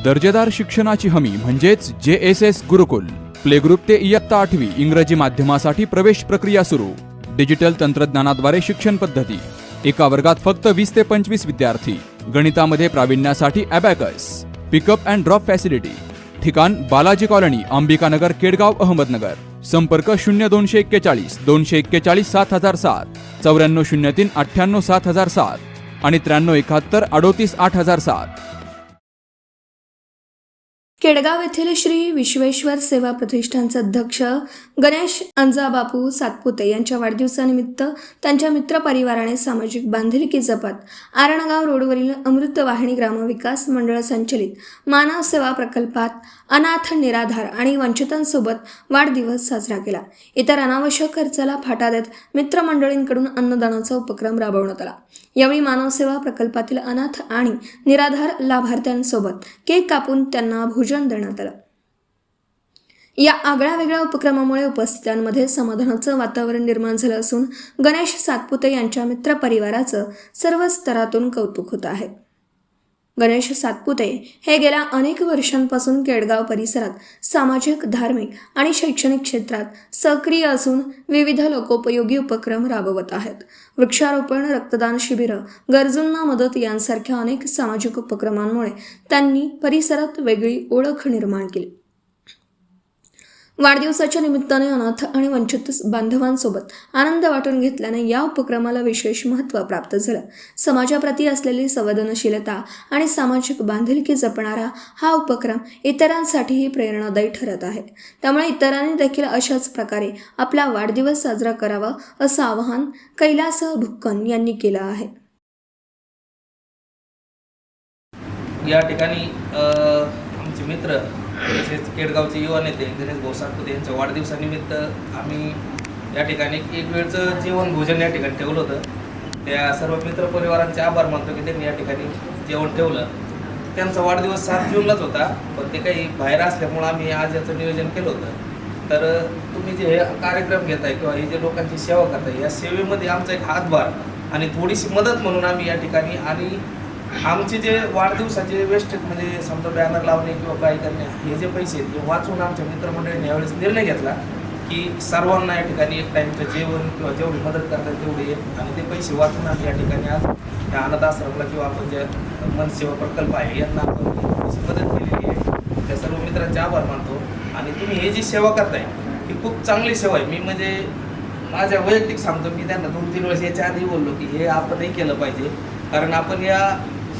दर्जेदार शिक्षणाची हमी म्हणजेच JSS गुरुकुल. प्ले ग्रुप ते इयत्ता 8वी इंग्रजी माध्यमासाठी प्रवेश प्रक्रिया सुरू. डिजिटल तंत्रज्ञानाद्वारे शिक्षण पद्धती. एका वर्गात फक्त 20 ते 25 विद्यार्थी. गणितामध्ये प्रावीण्यासाठी abacus. Pickup and drop facility. ठिकाण बालाजी कॉलनी, अंबिकानगर, केडगाव, अहमदनगर. संपर्क 0241 241 7007, 9403 98 7007 आणि 9371 38 8007. केडगाव येथील श्री विश्वेश्वर सेवा प्रतिष्ठानचे अध्यक्ष गणेश अंजाबापू सातपुते यांच्या वाढदिवसानिमित्त त्यांच्या मित्रपरिवाराने सामाजिक बांधिलकी जपत आरणगाव रोडवरील अमृतवाहिनी ग्रामविकास मंडळ संचलित मानव सेवा प्रकल्पात अनाथ, निराधार आणि वंचितांसोबत वाढदिवस साजरा केला. इतर अनावश्यक खर्चाला फाटा देत मित्रमंडळींकडून अन्नदानाचा उपक्रम राबवण्यात आला. यावेळी मानव सेवा प्रकल्पातील अनाथ आणि निराधार लाभार्थ्यांसोबत केक कापून त्यांना भोजन देण्यात आलं. या आगळ्या वेगळ्या उपक्रमामुळे उपस्थितांमध्ये समाधानाचं वातावरण निर्माण झालं असून गणेश सातपुते यांच्या मित्रपरिवाराचं सर्व स्तरातून कौतुक होत आहे. गणेश सातपुते हे गेल्या अनेक वर्षांपासून केडगाव परिसरात सामाजिक, धार्मिक आणि शैक्षणिक क्षेत्रात सक्रिय असून विविध लोकोपयोगी उपक्रम राबवत आहेत. वृक्षारोपण, रक्तदान शिबिरं, गरजूंना मदत यांसारख्या अनेक सामाजिक उपक्रमांमुळे त्यांनी परिसरात वेगळी ओळख निर्माण केली. वाढदिवसाच्या निमित्ताने अनाथ आणि वंचित बांधवांसोबत आनंद वाटून घेतल्याने या उपक्रमाला विशेष महत्त्व प्राप्त झालं. समाजाप्रती असलेली संवेदनशीलता आणि सामाजिक बांधिलकी जपणारा हा उपक्रम इतरांसाठीही प्रेरणादायी ठरत आहे. त्यामुळे इतरांनी देखील अशाच प्रकारे आपला वाढदिवस साजरा करावा असं आवाहन कैलास भुक्कन यांनी केलं आहे. या ठिकाणी आमचे मित्र तसेच केडगावचे युवा नेते गणेश भाऊ सातपुते यांच्या वाढदिवसानिमित्त आम्ही या ठिकाणी एक वेळचं जेवण भोजन या ठिकाणी ठेवलं होतं. त्या सर्व मित्रपरिवारांचे आभार मानतो की त्यांनी या ठिकाणी जेवण ठेवलं. त्यांचा वाढदिवस 7 जूनलाच होता, पण ते काही बाहेर असल्यामुळं आम्ही आज याचं नियोजन केलं होतं. तर तुम्ही जे हे कार्यक्रम घेताय किंवा हे जे लोकांची सेवा करताय, या सेवेमध्ये आमचा एक हातभार आणि थोडीशी मदत म्हणून आम्ही या ठिकाणी आणि आमचे जे वाढदिवसाचे वेस्ट म्हणजे समजा बॅनर लावणे किंवा काय करणे हे जे पैसे आहेत ते वाचून आमच्या मित्रमंडळीने यावेळेस निर्णय घेतला की सर्वांना या ठिकाणी एक टाईमचं जेवण किंवा जेवढी मदत करतात तेवढे आणि ते पैसे वाचून आम्ही या ठिकाणी आज त्या अनाथ आश्रमला किंवा आपण जे मनसेवा प्रकल्प आहे यांना आपण थोडीशी मदत केलेली आहे. त्या सर्व मित्रांचे आभार मानतो. आणि तुम्ही हे जी सेवा करताय ही खूप चांगली सेवा आहे. मी म्हणजे माझ्या वैयक्तिक सांगतो, मी त्यांना 2-3 वेळेस याच्या आधी बोललो की हे आपणही केलं पाहिजे, कारण आपण या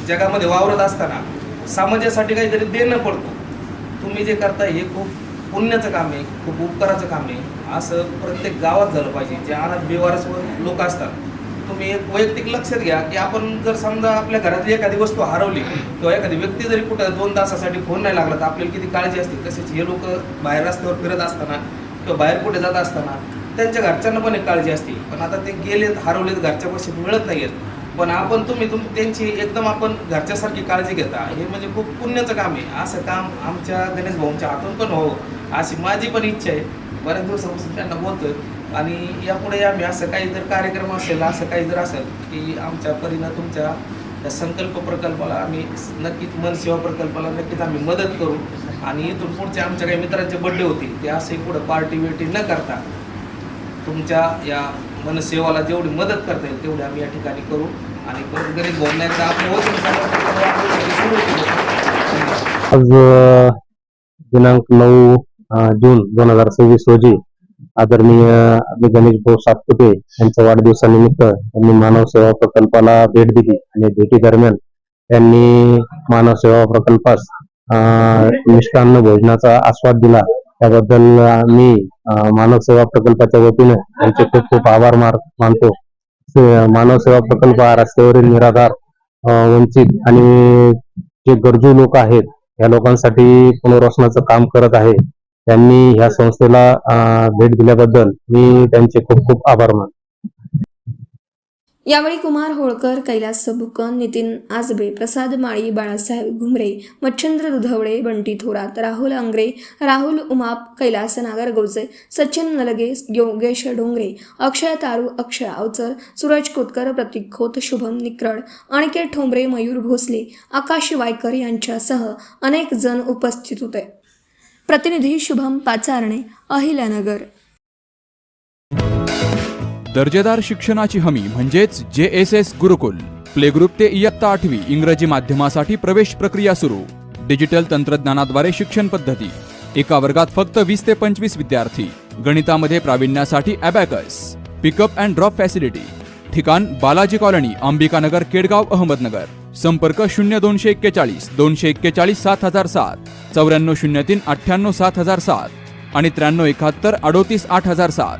जगामध्ये वावरत असताना समाजासाठी काहीतरी देणं पडतो. तुम्ही जे करताय हे खूप पुण्याचं काम आहे, खूप उपकाराचं काम आहे. असं प्रत्येक गावात झालं पाहिजे. जे अनाथ बेवारस लोक असतात, तुम्ही एक वैयक्तिक लक्षात घ्या की आपण जर समजा आपल्या घरातली एखादी वस्तू हरवली किंवा एखादी व्यक्ती जरी कुठं 2 तासासाठी फोन नाही लागला तर आपल्याला किती काळजी असते. तसेच हे लोक बाहेर रस्त्यावर फिरत असताना किंवा बाहेर कुठे जात असताना त्यांच्या घरच्यांना पण एक काळजी असते. पण आता ते गेलेत, हरवलेत, घरच्या पैसे मिळत नाही आहेत, पण आपण तुम्ही त्यांची एकदम आपण घरच्यासारखी काळजी घेता. हे म्हणजे खूप पुण्याचं काम आहे. असं काम आमच्या गणेश भाऊंच्या हातून पण व्हावं अशी माझी पण इच्छा आहे. बऱ्याच दिवसापासून त्यांना बोलतोय आणि यापुढे आम्ही असं काही जर कार्यक्रम असेल, असं काही जर असेल की आमच्या परीनं तुमच्या या संकल्प प्रकल्पाला आम्ही नक्कीच, मनसेवा प्रकल्पाला नक्कीच आम्ही मदत करू. आणि इथून पुढच्या आमच्या काही मित्रांचे बड्डे होतील ते असंही पुढं पार्टी वेटी न करता तुमच्या या मनसेवाला जेवढी मदत करता येईल तेवढी आम्ही या ठिकाणी करू. आणि गरीब बोलण्याचा आपलं आज दिनांक 9 जून 2026 रोजी आदरणीय गणेश भाऊ सातपुते यांच्या वाढदिवसानिमित्त त्यांनी मानव सेवा प्रकल्पाला भेट दिली आणि भेटी दरम्यान त्यांनी मानव सेवा प्रकल्पास मिष्टान्न भोजनाचा आस्वाद दिला. त्याबद्दल मी मानव सेवा प्रकल्पाच्या वतीने त्यांचे खूप खूप आभार मानतो. मानव सेवा प्रकल्प हा रस्त्यावरील निराधार, वंचित आणि जे गरजू लोक आहेत या लोकांसाठी पुनर्वसनाचं काम करत आहे. त्यांनी ह्या संस्थेला भेट दिल्याबद्दल मी त्यांचे खूप खूप आभार मानतो. यावेळी कुमार होळकर, कैलास सबुकन, नितीन आजबे, प्रसाद माळी, बाळासाहेब घुमरे, मच्छिंद्र दुधवडे, बंटी थोरात, राहुल अंग्रे, राहुल उमाप, कैलास नागरगोजे, सचिन नलगे, योगेश डोंगरे, अक्षय तारू, अक्षय अवचर, सूरज कोतकर, प्रतीक खोत, शुभम निक्रड, अनिकेत ठोंबरे, मयूर भोसले, आकाश वायकर यांच्यासह अनेक जण उपस्थित होते. प्रतिनिधी शुभम पाचारणे, अहिल्यानगर. दर्जेदार शिक्षणाची हमी म्हणजेच JSS गुरुकुल. प्ले ग्रुप ते इयत्ता 8वी इंग्रजी माध्यमासाठी प्रवेश प्रक्रिया सुरू. डिजिटल तंत्रज्ञानाद्वारे शिक्षण पद्धती. एका वर्गात फक्त 20 ते 25 विद्यार्थी. गणितामध्ये प्रावीण्यासाठी abacus. Pickup and drop facility. ठिकाण बालाजी कॉलनी, अंबिकानगर, केडगाव, अहमदनगर. संपर्क 0241 241 7007, 9403 98 7007 आणि 9371 38 8007.